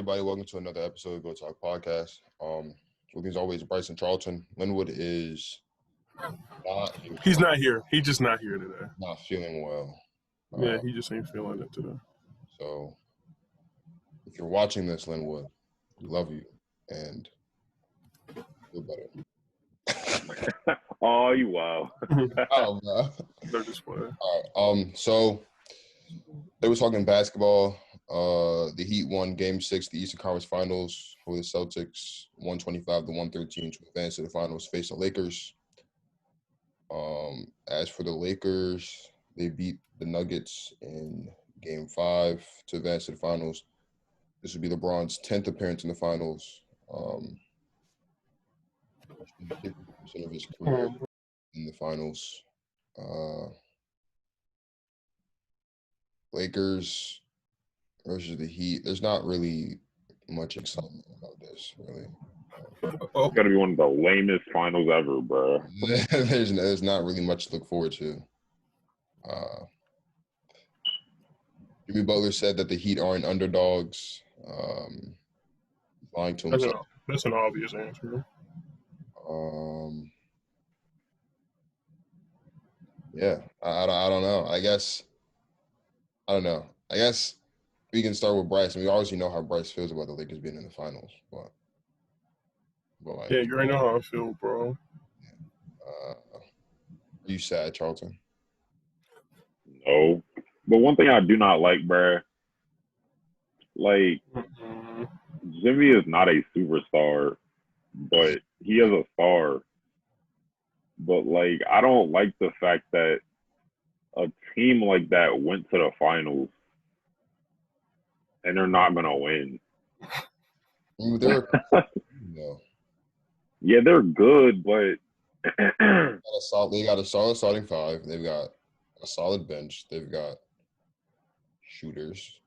everybody? Welcome to another episode of Go Talk Podcast. With me as always, Bryce and Charlton. Linwood is not here. He's not here. He's just not here today. Not feeling well. Yeah, he just ain't feeling it today. So, if you're watching this, Linwood, we love you and feel better. Oh, you wow. Oh, bro. They're just playing. All right. So they were talking basketball. The Heat won Game 6, the Eastern Conference Finals for the Celtics, 125-113 to advance to the finals, face the Lakers. As for the Lakers, they beat the Nuggets in Game 5 to advance to the finals. This would be LeBron's 10th appearance in the finals. 50% of his career in the finals. Lakers versus the Heat. There's not really much excitement about this, really. It's got to be one of the lamest finals ever, bro. there's not really much to look forward to. Jimmy Butler said that the Heat aren't underdogs. Lying to himself. That's an obvious answer. Yeah, I don't know. I don't know. I guess we can start with Bryce, and we obviously know how Bryce feels about the Lakers being in the finals. But like, Yeah, you already know how I feel, bro. Are you sad, Charlton? No. But one thing I do not like, bro, like, Jimmy is not a superstar, but he is a star. But, like, I don't like the fact that a team like that went to the finals and they're not going to win. Yeah, they're good, but they got a solid starting five. They've got a solid bench. They've got shooters.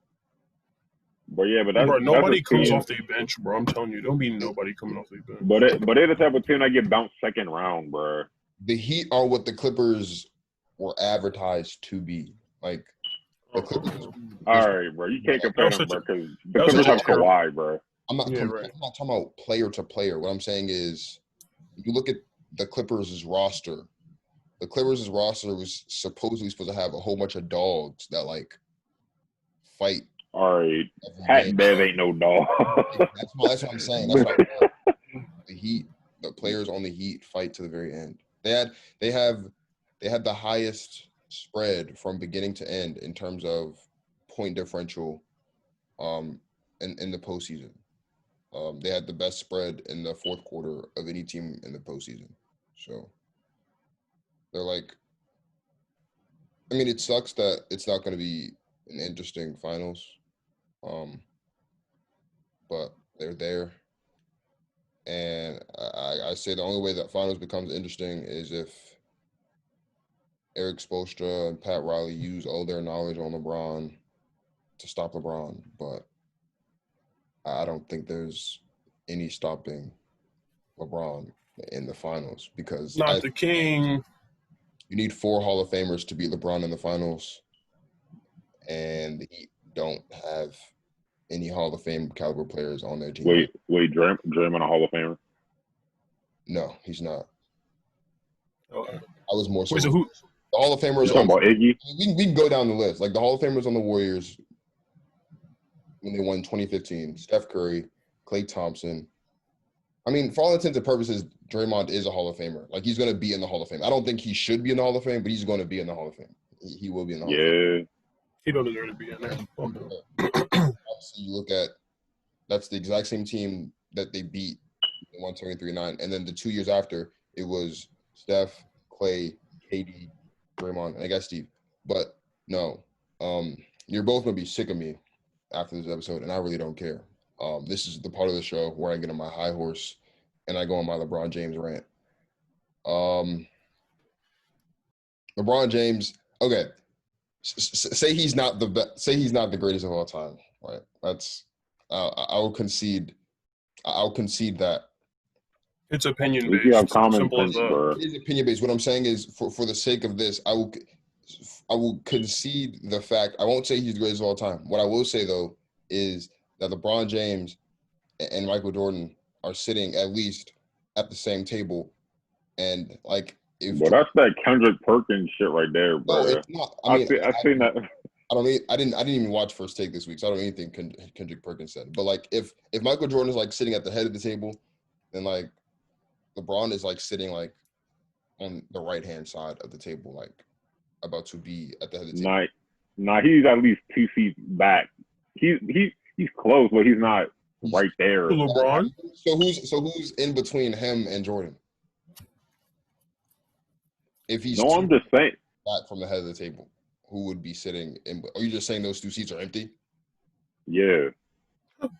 But yeah, but that's nobody comes team. off the bench, bro. I'm telling you, don't be nobody coming off the bench. But they're the type of team that get bounced second round, bro. The Heat are what the Clippers were advertised to be. Like the Clippers. All right, bro. You can't compare them, bro, because the Clippers have Kawhi, bro. I'm not talking about player to player. What I'm saying is, if you look at the Clippers' roster. The Clippers' roster was supposedly supposed to have a whole bunch of dogs that like fight. All right, Pat Bev ain't no dog. That's what I'm saying. That's why the Heat, the players on the Heat, fight to the very end. They have the highest spread from beginning to end in terms of point differential, in the postseason. They had the best spread in the fourth quarter of any team in the postseason. So they're like, I mean, it sucks that it's not going to be an interesting finals, but they're there. And I say the only way that finals becomes interesting is if Eric Spoelstra and Pat Riley use all their knowledge on LeBron to stop LeBron. But I don't think there's any stopping LeBron in the finals because not the king. You need 4 Hall of Famers to beat LeBron in the finals, and the Heat don't have any Hall of Fame caliber players on their team. Wait, Draymond a Hall of Famer? No, he's not. Okay. I was more so. Wait, so who? The Hall of Famers. Talking about Iggy? We can go down the list. Like the Hall of Famers on the Warriors when they won 2015. Steph Curry, Klay Thompson. I mean, for all intents and purposes, Draymond is a Hall of Famer. Like, he's going to be in the Hall of Fame. I don't think he should be in the Hall of Fame, but he's going to be in the Hall of Fame. He will be in the Hall of Fame. Yeah. He don't deserve to be in there. Obviously, you look at – that's the exact same team that they beat in 123-9. And then the 2 years after, it was Steph, Klay, KD, Draymond, and I guess Steve. But, no, you're both going to be sick of me after this episode, and I really don't care. This is the part of the show where I get on my high horse and I go on my LeBron James rant. LeBron James, okay. Say he's not the best. Say he's not the greatest of all time, right? That's I'll concede that. It's opinion You have based. common Simple as sense, that. bro. It is opinion based. What I'm saying is, for the sake of this, I will concede the fact. I won't say he's the greatest of all time. What I will say though is that LeBron James and Michael Jordan are sitting at least at the same table, and like if But that's that Kendrick Perkins shit right there, no, bro. it's not. I mean, I seen that. I didn't even watch First Take this week, so I don't know anything Kendrick Perkins said. But like, if Michael Jordan is like sitting at the head of the table, then like LeBron is like sitting like on the right hand side of the table, like about to be at the head of the table. Nah, he's at least 2 feet back. He's close, but he's not right there. LeBron. So who's in between him and Jordan? If he's No, I'm just saying. back from the head of the table, who would be sitting in? Are you just saying those 2 seats are empty? Yeah. Well,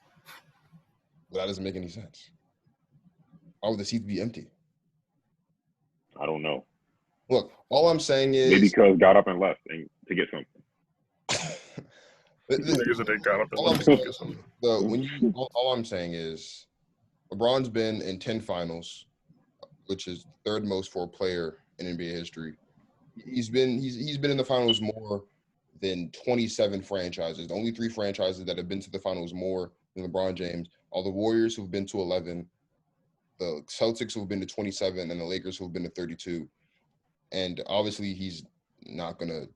that doesn't make any sense. Why would the seats be empty? I don't know. Look, all I'm saying is Maybe because got up and left to get something. Niggas that they got up and left to get something. All I'm saying is LeBron's been in 10 finals, which is third most for a player in NBA history. He's been in the finals more than 27 franchises. The only 3 franchises that have been to the finals more than LeBron James are the Warriors, who've been to 11, the Celtics, who've been to 27, and the Lakers, who've been to 32. And obviously, he's not gonna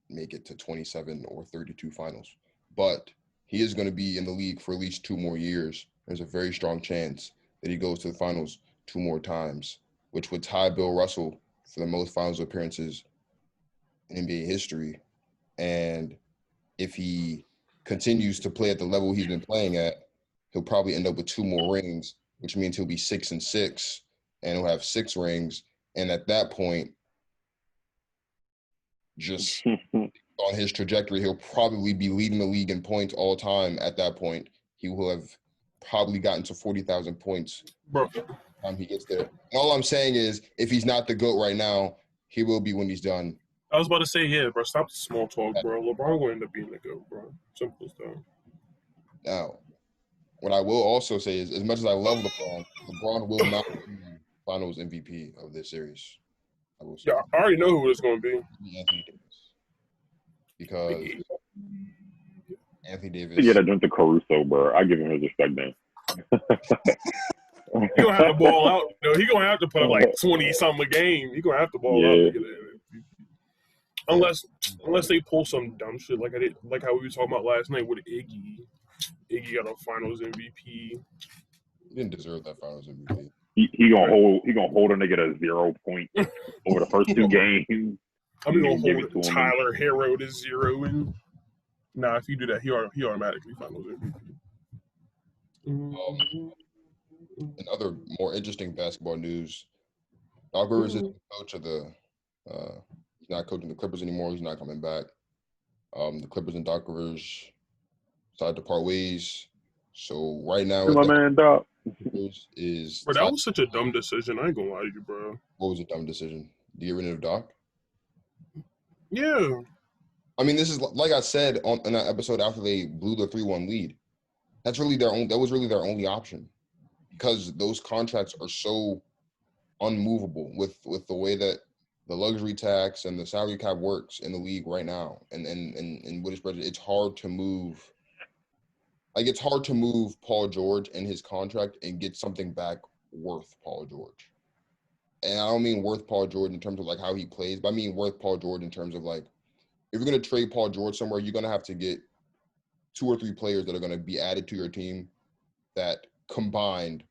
make it to 27 or 32 finals, but he is going to be in the league for at least 2 more years. There's a very strong chance that he goes to the finals 2 more times, which would tie Bill Russell for the most finals appearances in NBA history. And if he continues to play at the level he's been playing at, he'll probably end up with 2 more rings, which means he'll be 6-6, and he'll have 6 rings. And at that point, just on his trajectory, he'll probably be leading the league in points all time. At that point, he will have probably gotten to 40,000 points Bro, by the time he gets there. And all I'm saying is, if he's not the GOAT right now, he will be when he's done. I was about to say, yeah, bro. Stop the small talk, bro. LeBron will end up being the GOAT, bro. Simple as that. Now, what I will also say is, as much as I love LeBron, LeBron will not be Finals MVP of this series. I will say. Yeah, I already know who it's going to be. Anthony Davis. Because Anthony Davis. You gotta drink the Caruso, bro. I give him his respect, man. He gonna have to ball out. He gonna have to put up like 20-something a game. He gonna have to ball out to get it. Unless they pull some dumb shit like how we were talking about last night with Iggy. Iggy got a Finals MVP. He didn't deserve that Finals MVP. He gonna hold a nigga to 0 point over the first 2 games. I'm gonna hold Tyler Hero to 0 and nah, if you do that, he automatically Finals MVP. In other more interesting basketball news, Doc Rivers is the coach of the. He's not coaching the Clippers anymore. He's not coming back. The Clippers and Doc Rivers decided to part ways. So right now, my man Doc is. Bro, that was such a dumb decision. I ain't gonna lie to you, bro. What was a dumb decision? To get rid of Doc? Yeah. I mean, this is like I said in that episode after they blew the 3-1 lead. That was really their only option, because those contracts are so unmovable with the way that the luxury tax and the salary cap works in the league right now, and what is spread. It's hard to move. Like, it's hard to move Paul George and his contract and get something back worth Paul George. And I don't mean worth Paul George in terms of like how he plays, but I mean worth Paul George in terms of like, if you're going to trade Paul George somewhere, you're going to have to get 2 or 3 players that are going to be added to your team that combined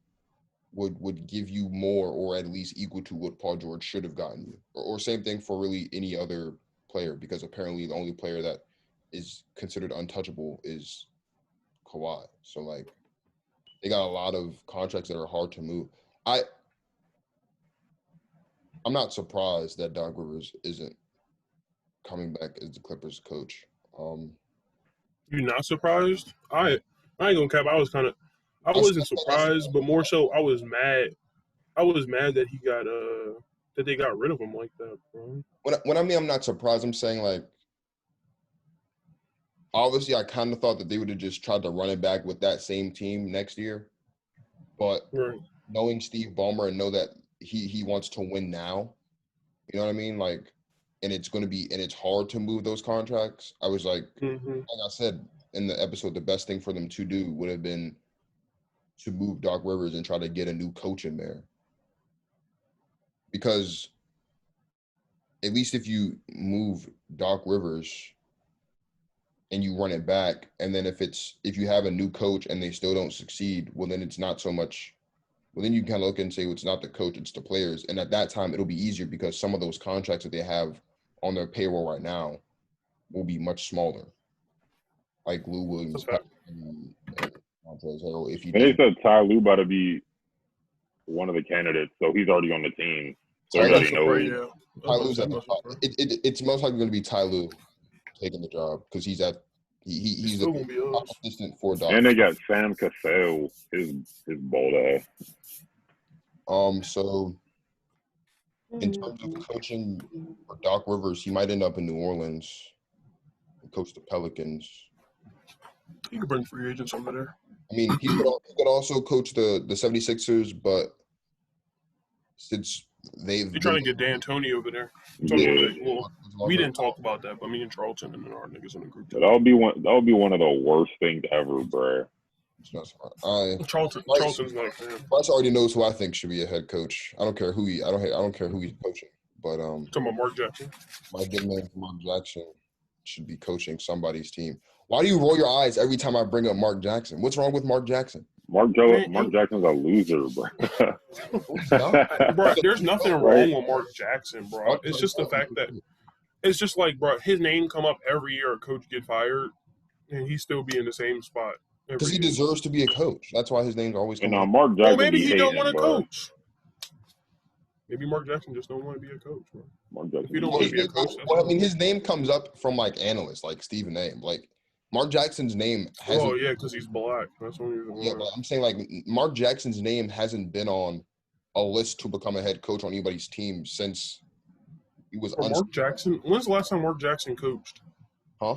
would give you more or at least equal to what Paul George should have gotten you. Or same thing for really any other player, because apparently the only player that is considered untouchable is Kawhi. So, like, they got a lot of contracts that are hard to move. I'm not surprised that Doc Rivers isn't coming back as the Clippers coach. You're not surprised? I ain't gonna cap. I wasn't surprised, but more so I was mad. I was mad that he got that they got rid of him like that, bro. When I mean I'm not surprised, I'm saying, like, obviously I kind of thought that they would have just tried to run it back with that same team next year. But knowing Steve Ballmer and know that he wants to win now, you know what I mean? Like, and it's hard to move those contracts. I was like, like I said, in the episode, the best thing for them to do would have been to move Doc Rivers and try to get a new coach in there. Because at least if you move Doc Rivers and you run it back, and then if you have a new coach and they still don't succeed, well, then it's not so much. Well, then you can look and say, well, it's not the coach, it's the players. And at that time, it'll be easier because some of those contracts that they have on their payroll right now will be much smaller. Like Lou Williams and Montrezl Harrell. If you they said Ty Lue about to be one of the candidates, so he's already on the team. So he already knows. Ty Lue's at the top. It's most likely going to be Ty Lue taking the job because he's a assistant for Doc. And they got Sam Cassell, his bald ass. So in terms of coaching for Doc Rivers, he might end up in New Orleans and coach the Pelicans. He could bring free agents over there. I mean, he could also coach the 76ers, but since they're trying to get D'Antoni over there. We didn't talk about that, but me and Charlton and our niggas in the group. That'll be one of the worst things ever, bro. Charlton's not a fan. Bryce already knows who I think should be a head coach. I don't care who I don't care who he's coaching. But talking about Mark Jackson. My good man Mark Jackson should be coaching somebody's team. Why do you roll your eyes every time I bring up Mark Jackson? What's wrong with Mark Jackson? Mark Jackson's a loser, bro. Bro, there's nothing wrong with Mark Jackson, bro. It's just the fact that it's just like, bro, his name come up every year a coach get fired, and he still be in the same spot. Because he deserves to be a coach. That's why his name's always coming up. Mark Jackson. Well, maybe he don't want to coach. Maybe Mark Jackson just don't want to be a coach, bro. Mark Jackson. If you don't want to be a coach, well, I mean, his name comes up from like analysts, like Stephen A. Like Mark Jackson's name hasn't. Oh yeah, because he's black. That's one reason. Yeah, but I'm saying like Mark Jackson's name hasn't been on a list to become a head coach on anybody's team since he was. Mark Jackson. When's the last time Mark Jackson coached? Huh?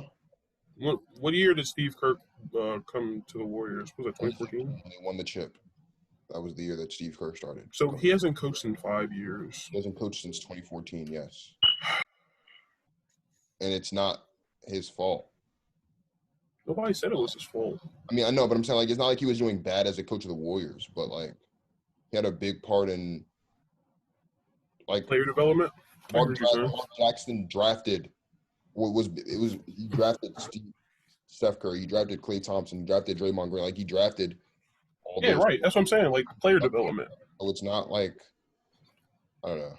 What year did Steve Kerr come to the Warriors? Was it 2014? They won the chip. That was the year that Steve Kerr started. So he hasn't coached in 5 years. He hasn't coached since 2014. Yes. And it's not his fault. Nobody said it was his fault. I mean, I know, but I'm saying, like, it's not like he was doing bad as a coach of the Warriors, but, like, he had a big part in, like, player development. Mark Jackson drafted he drafted Steph Curry, he drafted Klay Thompson, he drafted Draymond Green, like, he drafted all those. Right. That's what I'm saying, like, player development. So it's not like, I don't know.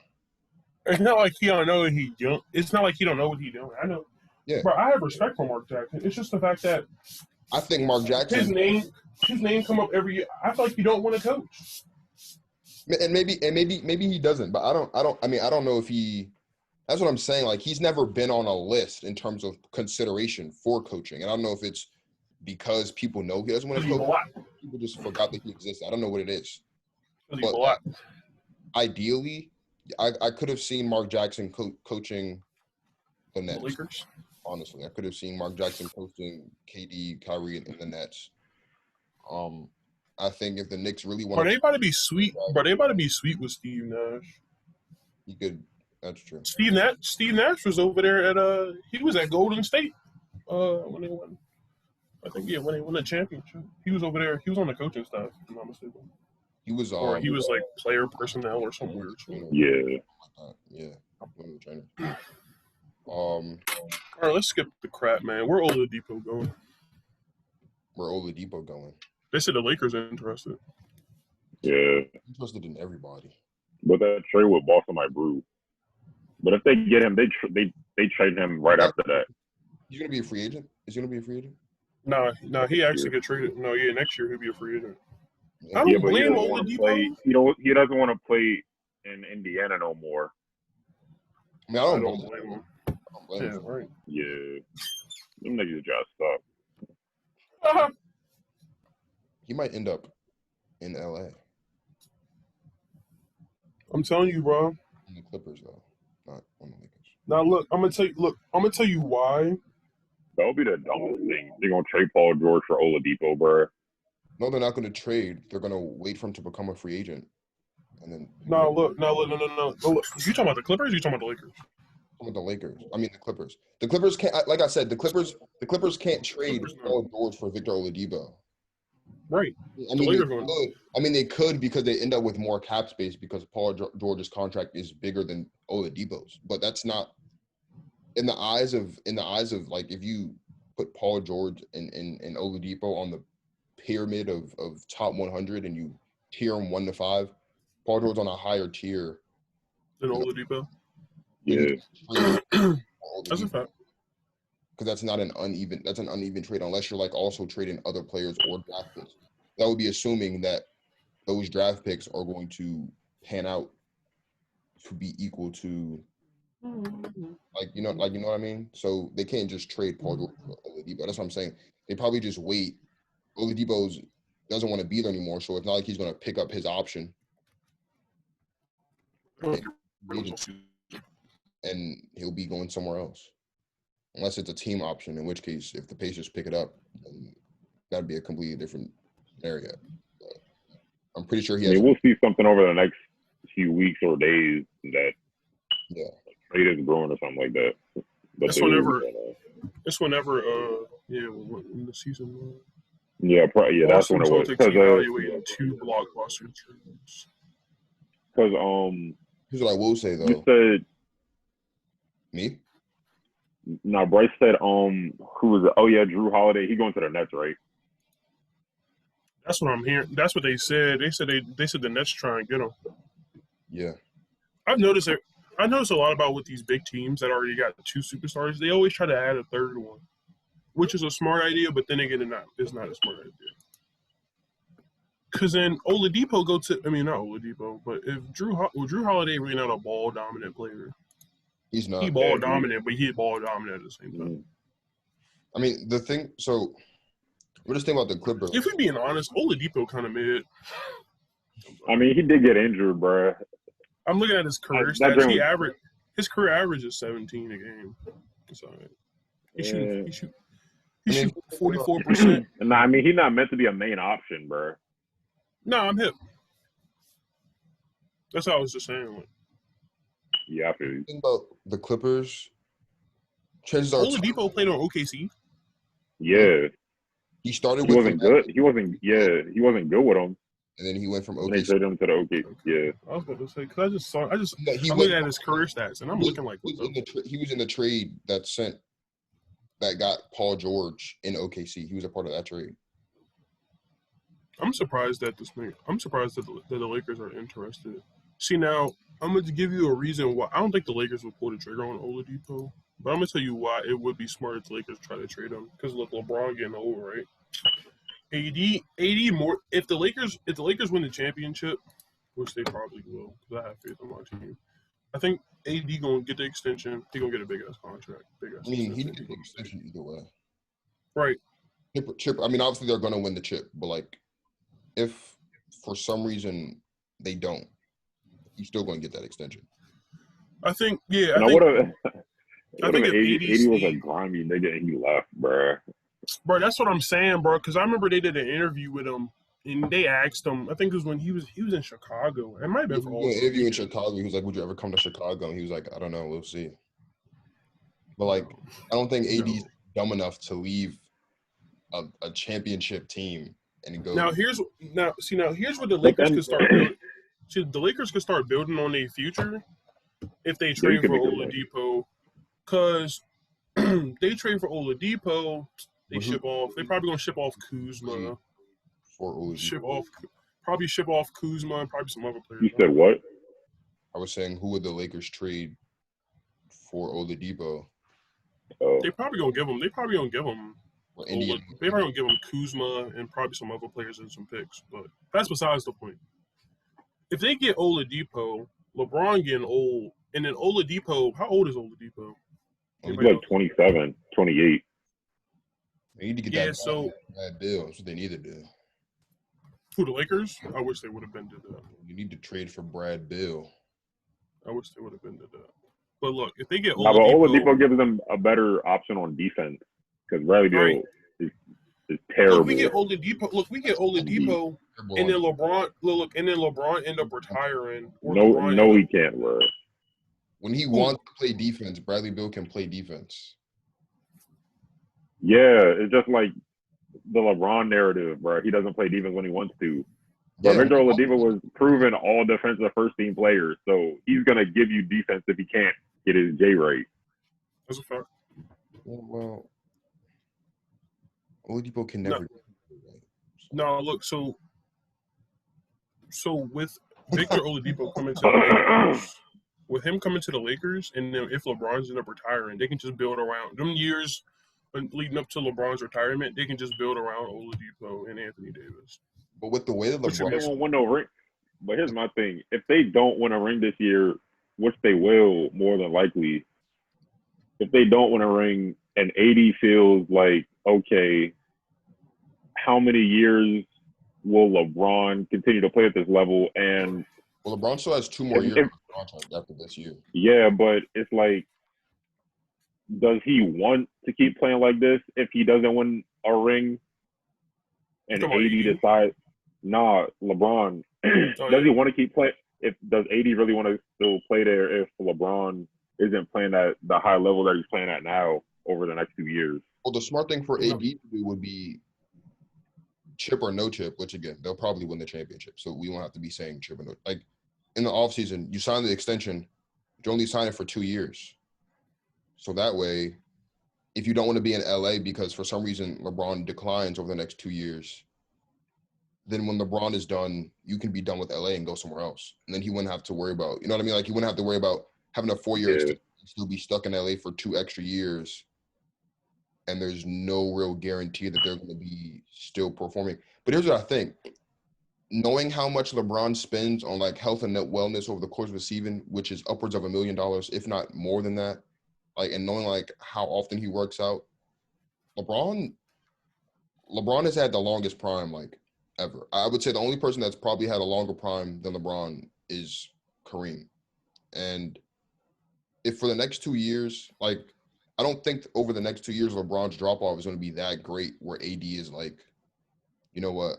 It's not like he don't know what he doing. It's not like he don't know what he doing. I know. Yeah. But I have respect for Mark Jackson. It's just the fact that I think Mark Jackson his name come up every year. I feel like you don't want to coach. And maybe he doesn't, but I don't know if he. That's what I'm saying. Like, he's never been on a list in terms of consideration for coaching, and I don't know if it's because people know he doesn't want to coach. People just forgot that he exists. I don't know what it is. But ideally, I could have seen Mark Jackson coaching the Nets. Lakers. Honestly, I could have seen Mark Jackson coaching KD, Kyrie, in the Nets. I think if the Knicks really want, they about to be sweet. But they about to be sweet with Steve Nash. He could. That's true. Steve Nash was over there at he was at Golden State when they won. I think when they won the championship. He was over there. He was on the coaching staff, if I'm not mistaken. He was or he was like player personnel or something weird. Yeah. Trainer. All right, let's skip the crap, man. Where Oladipo going? Where Oladipo going? They said the Lakers are interested. Yeah. Interested in everybody. But that trade with Boston might brew. But if they get him, they trade him right after that. He's gonna be a free agent. Is he gonna be a free agent? No, he actually get traded. No, yeah, next year he'll be a free agent. Yeah, I don't blame Oladipo. He doesn't want to play in Indiana no more. I mean, I don't blame him. Yeah, right. Yeah. Them niggas just stop. He might end up in LA. I'm telling you, bro. On the Clippers, though, not on the Lakers. Now, look, I'm gonna tell you why. That'll be the dumbest thing. They're gonna trade Paul George for Oladipo, bro. No, they're not gonna trade. They're gonna wait for him to become a free agent, and then. No. Look. You talking about the Clippers? Or you talking about the Lakers? With the Lakers. I mean the Clippers. The Clippers can't. Like I said, the Clippers can't trade Paul George for Victor Oladipo. Right. I mean, they could. I mean, they could because they end up with more cap space because Paul George's contract is bigger than Oladipo's. But that's not in the eyes of like if you put Paul George and Oladipo on the pyramid of top 100 and you tier them 1 to 5, Paul George's on a higher tier than Oladipo. Yeah, that's a fact. Because that's an uneven trade unless you're like also trading other players or draft picks. That would be assuming that those draft picks are going to pan out to be equal to like you know what I mean? So they can't just trade Paul George for Oladipo. That's what I'm saying. They probably just wait. Oladipo doesn't want to be there anymore, so it's not like he's going to pick up his option. And he'll be going somewhere else. Unless it's a team option, in which case, if the Pacers pick it up, then that'd be a completely different scenario. But I'm pretty sure he has. We'll see something over the next few weeks or days that trade is growing or something like that. But it's whenever when the season was. Yeah, that's when it was. Celtics evaluating 2 blockbuster trades. Because here's what I will say though. You said me? No, Bryce said who was it? Oh yeah, Drew Holiday. He going to the Nets, right? That's what I'm hearing. That's what they said. They said the Nets try and get him. Yeah. I've noticed a lot about with these big teams that already got 2 superstars. They always try to add a third one, which is a smart idea, but then again, it's not a smart idea. Because then Oladipo not Oladipo, but if Drew Holiday really not a ball dominant player. He's not. He ball dominant, but he ball dominant at the same time. I mean, we're just thinking about the Clippers. If we're being honest, Oladipo kind of mid. I mean, he did get injured, bro. I'm looking at his career stats. His career average is 17 a game. It's all right. He shoot 44%. No, I mean, he's not meant to be a main option, bro. No, I'm hip. That's how I was just saying. Like, yeah, I feel you. Think about the Clippers. Chances are Oladipo played on OKC. Yeah, he started. He wasn't good. He wasn't good with them. And then he went from OKC. And they traded him to the OKC. Yeah. I was about to say because I'm looking at his career stats and I'm looking like he was in the trade that got Paul George in OKC. He was a part of that trade. I'm surprised that the Lakers are interested. See, now I'm going to give you a reason why. I don't think the Lakers will pull the trigger on Oladipo, but I'm going to tell you why it would be smart if the Lakers try to trade him. Because look, LeBron getting old, right? AD more. If the Lakers win the championship, which they probably will, because I have faith in my team. I think AD gonna get the extension. He gonna get a big ass contract. I mean, he get the extension either way. Right. Chip. I mean, obviously they're gonna win the chip, but like, if for some reason they don't, he's still gonna get that extension. I think. Yeah. I think if AD was a grimy nigga and he left, bro. Bro, that's what I'm saying, bro. Because I remember they did an interview with him, and they asked him. I think it was when he was in Chicago. It might have been for all. An interview in Chicago. He was like, "Would you ever come to Chicago?" And he was like, "I don't know. We'll see." But like, I don't think AD's dumb enough to leave a championship team and go. Now here's what the Lakers could start building. See, the Lakers could start building on their future if they trade for Oladipo, because they trade for Oladipo. They ship off. They're probably gonna ship off Kuzma. Ship off Kuzma and probably some other players. You said what? I was saying, who would the Lakers trade for Oladipo? They probably gonna give him. They probably gonna give him Kuzma and probably some other players and some picks. But that's besides the point. If they get Oladipo, LeBron getting old, and then Oladipo, how old is Oladipo? He's like 27, 28. They need to get that deal. That's what they need to do. Who, the Lakers? I wish they would have been to that. You need to trade for Brad Beal. I wish they would have been to that. But look, if they get Oladipo gives them a better option on defense because Bradley Beal is terrible. Look, we get Oladipo, and then LeBron. Look, and then LeBron end up retiring. No, he can't, bro. When he wants to play defense, Bradley Beal can play defense. Yeah, it's just like the LeBron narrative, bro. He doesn't play defense when he wants to. But Yeah, Victor Oladipo was proven all defensive first-team player, so he's going to give you defense if he can't get his J right. That's a fact. Well, Oladipo can never. No, look, so with Victor Oladipo coming to the Lakers, with him coming to the Lakers, and then if LeBron's end up retiring, they can just build around them years leading up to LeBron's retirement. They can just build around Oladipo and Anthony Davis. But with the way that LeBron, they won't win no ring. But here's my thing: if they don't win a ring this year, which they will more than likely, if they don't win a ring, and AD feels like, okay, how many years will LeBron continue to play at this level? And well, LeBron still has 2 more years of contract after this year. Yeah, but it's like, does he want to keep playing like this if he doesn't win a ring? And AD decides, nah, LeBron, does he want to keep playing? Does AD really want to still play there if LeBron isn't playing at the high level that he's playing at now over the next 2 years? Well, the smart thing for AD to do would be chip or no chip, which again, they'll probably win the championship. So we won't have to be saying chip or no. Like in the offseason, you sign the extension, you only sign it for 2 years. So that way, if you don't want to be in LA because for some reason LeBron declines over the next 2 years, then when LeBron is done, you can be done with LA and go somewhere else. And then he wouldn't have to worry about, you know what I mean? Like he wouldn't have to worry about having a 4-year extension and still be stuck in LA for 2 extra years. And there's no real guarantee that they're going to be still performing. But here's what I think. Knowing how much LeBron spends on like health and wellness over the course of a season, which is upwards of $1 million, if not more than that, like, and knowing like how often he works out, LeBron has had the longest prime like ever. I would say the only person that's probably had a longer prime than LeBron is Kareem. And if for the next 2 years, like, I don't think over the next 2 years LeBron's drop off is going to be that great where AD is like, you know what,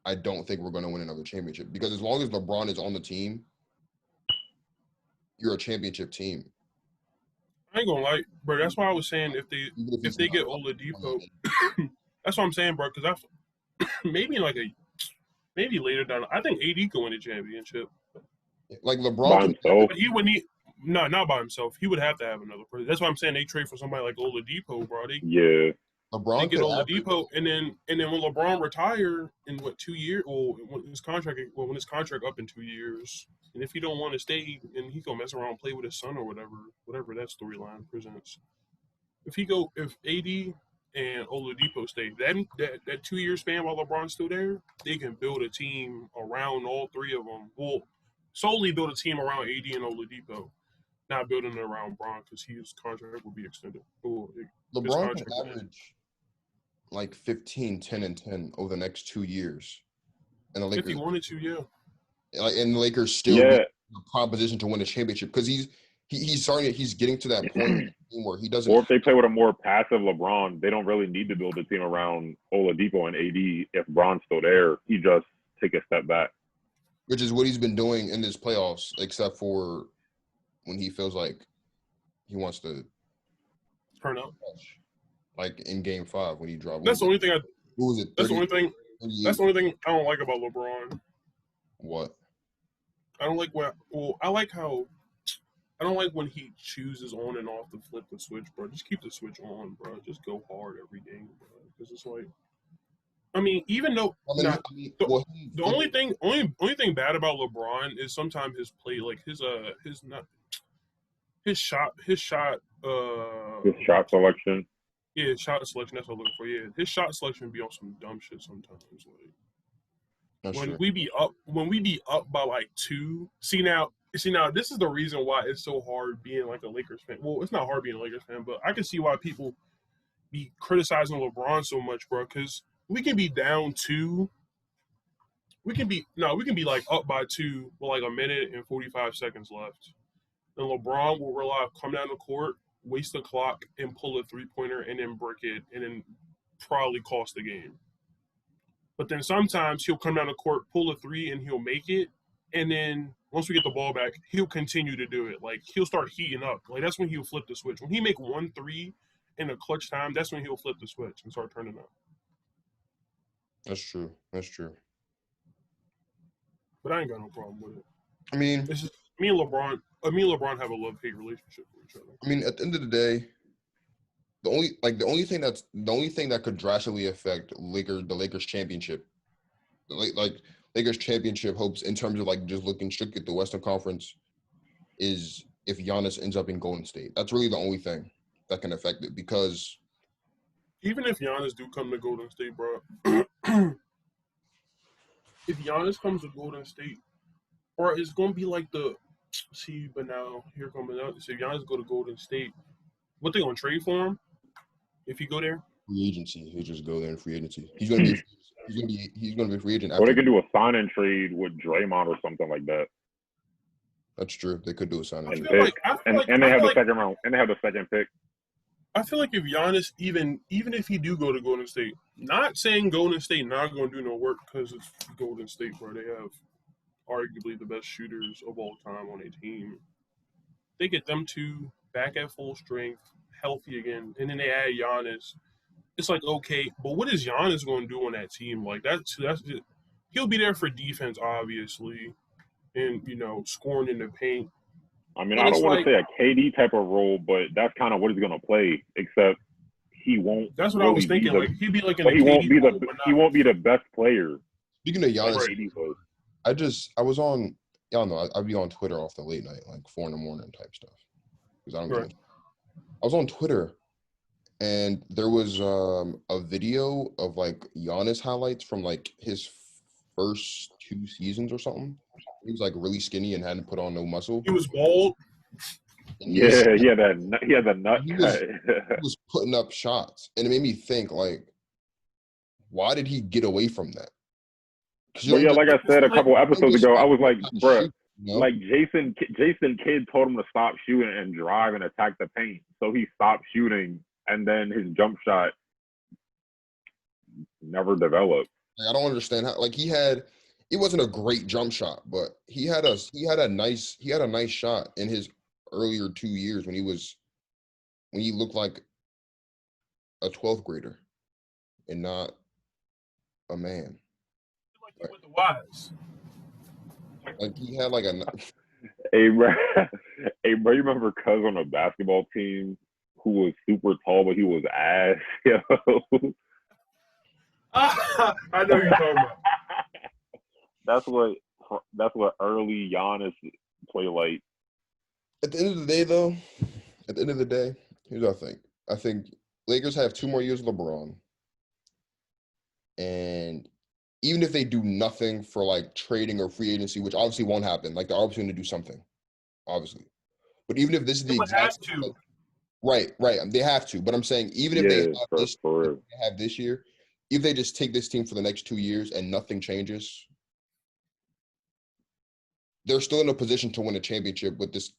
I don't think we're going to win another championship. Because as long as LeBron is on the team, you're a championship team. I ain't gonna lie, bro. That's why I was saying if they get Oladipo, that's what I'm saying, bro. Because maybe later down, I think AD could win a championship. Like LeBron by himself. But he would need not by himself. He would have to have another person. That's why I'm saying they trade for somebody like Oladipo, bro. LeBron they get Oladipo, and then when LeBron retire in 2 years, or when his contract up in 2 years, and if he don't want to stay, and he gonna mess around and play with his son or whatever that storyline presents. If AD and Oladipo stay, that 2 year span while LeBron's still there, they can build a team around all 3 of them. Well, solely build a team around AD and Oladipo, not building it around Bron because his contract will be extended. LeBron can average like 15, 10, and 10 over the next 2 years. And the Lakers, if he wanted to, yeah. Like, and the Lakers still be in a prime position to win a championship because he's getting to that point where he doesn't. Or if they play with a more passive LeBron, they don't really need to build a team around Oladipo and AD. If Bron's still there, he just take a step back. Which is what he's been doing in this playoffs, except for when he feels like he wants to turn up. Like in Game 5 when he dropped. That's the only thing Who was it? That's the only thing. That's the only thing I don't like about LeBron. What? I don't like I like how. I don't like when he chooses on and off to flip the switch, bro. Just keep the switch on, bro. Just go hard every game, bro. Because it's like, I mean, even though the only thing bad about LeBron is sometimes his play, like his shot selection. Yeah, shot selection. That's what I'm looking for. Yeah, his shot selection be on some dumb shit sometimes. Like when we be up by like 2. See now, this is the reason why it's so hard being like a Lakers fan. Well, it's not hard being a Lakers fan, but I can see why people be criticizing LeBron so much, bro. Because we can be down 2. We can be like up by 2 with like a minute and 45 seconds left. And LeBron will rely on come down the court, waste the clock, and pull a 3-pointer, and then brick it, and then probably cost the game. But then sometimes he'll come down the court, pull a 3, and he'll make it, and then once we get the ball back, he'll continue to do it. Like, he'll start heating up. Like, that's when he'll flip the switch. When he make 1 3 in a clutch time, that's when he'll flip the switch and start turning up. That's true. That's true. But I ain't got no problem with it. I mean, it's just, me and LeBron have a love-hate relationship with each other. I mean, at the end of the day, the only thing that could drastically affect the Lakers championship, like Lakers championship hopes in terms of like just looking strictly at the Western Conference, is if Giannis ends up in Golden State. That's really the only thing that can affect it, because even if Giannis do come to Golden State, bro, if Giannis comes to Golden State, or it's gonna be like but now here comes another. So if Giannis go to Golden State, what they gonna trade for him? If he go there, free agency, he'll just go there in free agency. He's gonna be a free agent. Or they could do a sign and trade with Draymond or something like that. That's true. They could do a sign and trade. And they have the second round, and they have the second pick. I feel like if Giannis, even if he do go to Golden State, not saying Golden State not going to do no work because it's Golden State, bro. They have arguably the best shooters of all time on a team. They get them two back at full strength, healthy again, and then they add Giannis. It's like, okay, but what is Giannis going to do on that team? Like, that's it. He'll be there for defense, obviously, and, scoring in the paint. I mean, I don't want to say a KD type of role, but that's kind of what he's going to play, except he won't. That's what I was thinking. Like, he'd be like in but he won't be the best player. Speaking of Giannis, I was on, y'all know, I'd be on Twitter off the late night, like 4 a.m. type stuff. Because I was on Twitter, and there was a video of like Giannis highlights from like his first 2 seasons or something. He was like really skinny and hadn't put on no muscle. He was bald. He had the nut. He was putting up shots, and it made me think, like, why did he get away from that? Well, yeah, like I said a couple episodes ago, I was like, bruh, like Jason Kidd told him to stop shooting and drive and attack the paint, so he stopped shooting, and then his jump shot never developed. I don't understand how. Like, it wasn't a great jump shot, but he had a nice shot in his earlier 2 years when he looked like a 12th grader and not a man. Like he went to Wise. Like he had like a. Hey, bro, you remember Cuz on a basketball team who was super tall, but he was ass, yo? I know who you're talking about. That's what early Giannis play like. At the end of the day, though, here's what I think. I think Lakers have 2 more years of LeBron. And even if they do nothing for like trading or free agency, which obviously won't happen, like they're obviously going to do something, obviously. But even if this is the exact right, they have to. But I'm saying even if they have this year, if they just take this team for the next 2 years and nothing changes, they're still in a position to win a championship with this.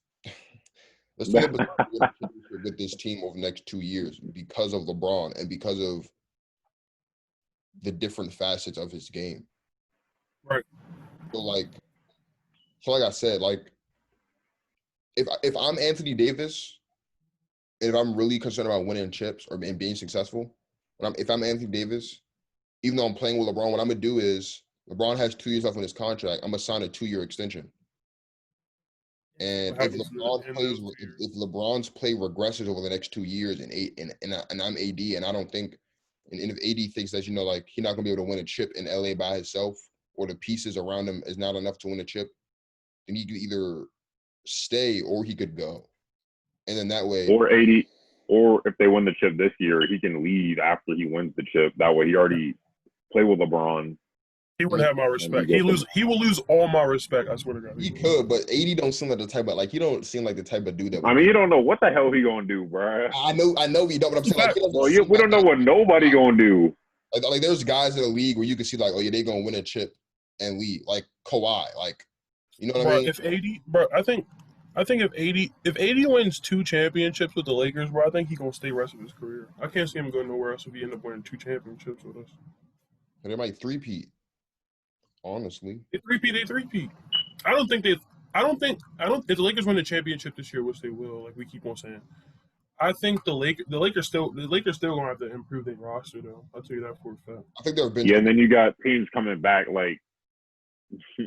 They're still in a position to win a championship with this team over the next 2 years because of LeBron and because of the different facets of his game. Right. So like I said, like if I'm Anthony Davis, and if I'm really concerned about winning chips or being successful, if I'm Anthony Davis, even though I'm playing with LeBron, what I'm gonna do is LeBron has 2 years left on his contract. I'm gonna sign a 2-year extension. And if LeBron's play regresses over the next 2 years, and I'm AD, and I don't think, and if AD thinks that like he's not gonna be able to win a chip in LA by himself, or the pieces around him is not enough to win a chip, then he could either stay or he could go. And then that way, or if they win the chip this year, he can leave after he wins the chip. That way, he already played with LeBron. He wouldn't have my respect. He will lose all my respect. I swear to God. He could, but AD don't seem like the type of he don't seem like the type of dude that. I mean, you don't know what the hell he gonna do, bro. I know he don't, but I'm saying we don't know what nobody gonna do. Like there's guys in the league where you can see like, oh yeah, they gonna win a chip and leave, like Kawhi, like you know what I mean? If AD, bro, I think if AD wins 2 championships with the Lakers, bro, I think he's gonna stay the rest of his career. I can't see him going nowhere else if he end up winning 2 championships with us. And they might three-peat. Honestly, they three-peat. I don't think they. If the Lakers win the championship this year, which they will, like we keep on saying, I think the Lakers still gonna have to improve their roster though. I'll tell you that for a fact. I think they're Yeah, and then you got teams coming back like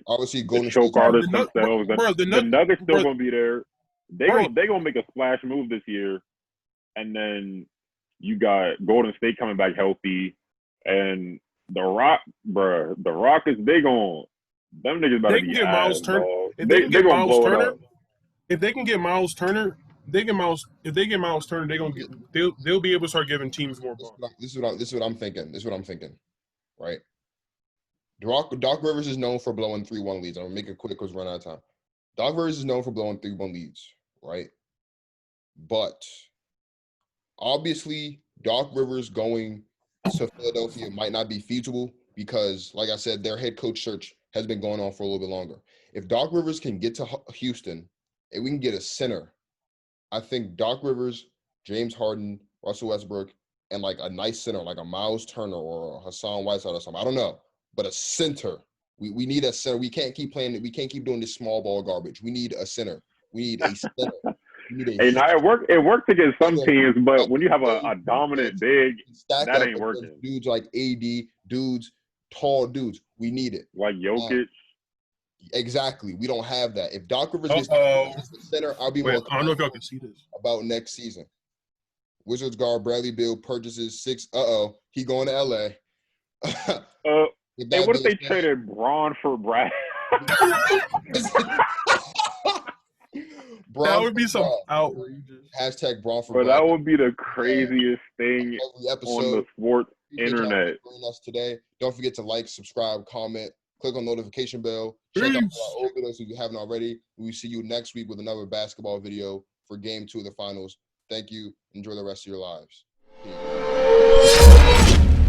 obviously the Golden choke State. artists themselves. The Nuggets still bro, gonna be there. They right. gonna make a splash move this year, and then you got Golden State coming back healthy, and the Rockets they gon' them niggas better be get ass, Miles Turner. dog. If they can get gonna Miles blow Turner, it up. if they can get Miles Turner, if they get Miles Turner, they'll be able to start giving teams more ball. This is what I'm thinking. Right. Doc Rivers is known for blowing 3-1 leads. I'm gonna make it quick because we're running out of time. Doc Rivers is known for blowing 3-1 leads, right? But obviously, Doc Rivers going to Philadelphia might not be feasible because, like I said, their head coach search has been going on for a little bit longer. If Doc Rivers can get to Houston and we can get a center, I think Doc Rivers, James Harden, Russell Westbrook, and like a nice center, like a Miles Turner or a Hassan Whiteside or something. I don't know, but a center. We need a center. We can't keep playing. We can't keep doing this small ball garbage. We need a center. We need a center. Hey, now it worked against some teams, but when you have a dominant big, that ain't working. Dudes like AD, tall dudes. We need it. Like Jokic. Exactly. We don't have that. If Doc Rivers gets the center, I'll be more I don't know if y'all can see this about next season. Wizards guard Bradley Beal purchases 6. He going to LA. Hey, what if they traded Braun for Brad? That would be some outrageous. Hashtag Braun for Brad. Brad. That would be the craziest thing on the sports internet. Joining us today. Don't forget to like, subscribe, comment, click on notification bell. Check out our old videos if you haven't already. We will see you next week with another basketball video for Game 2 of the Finals. Thank you. Enjoy the rest of your lives. Peace.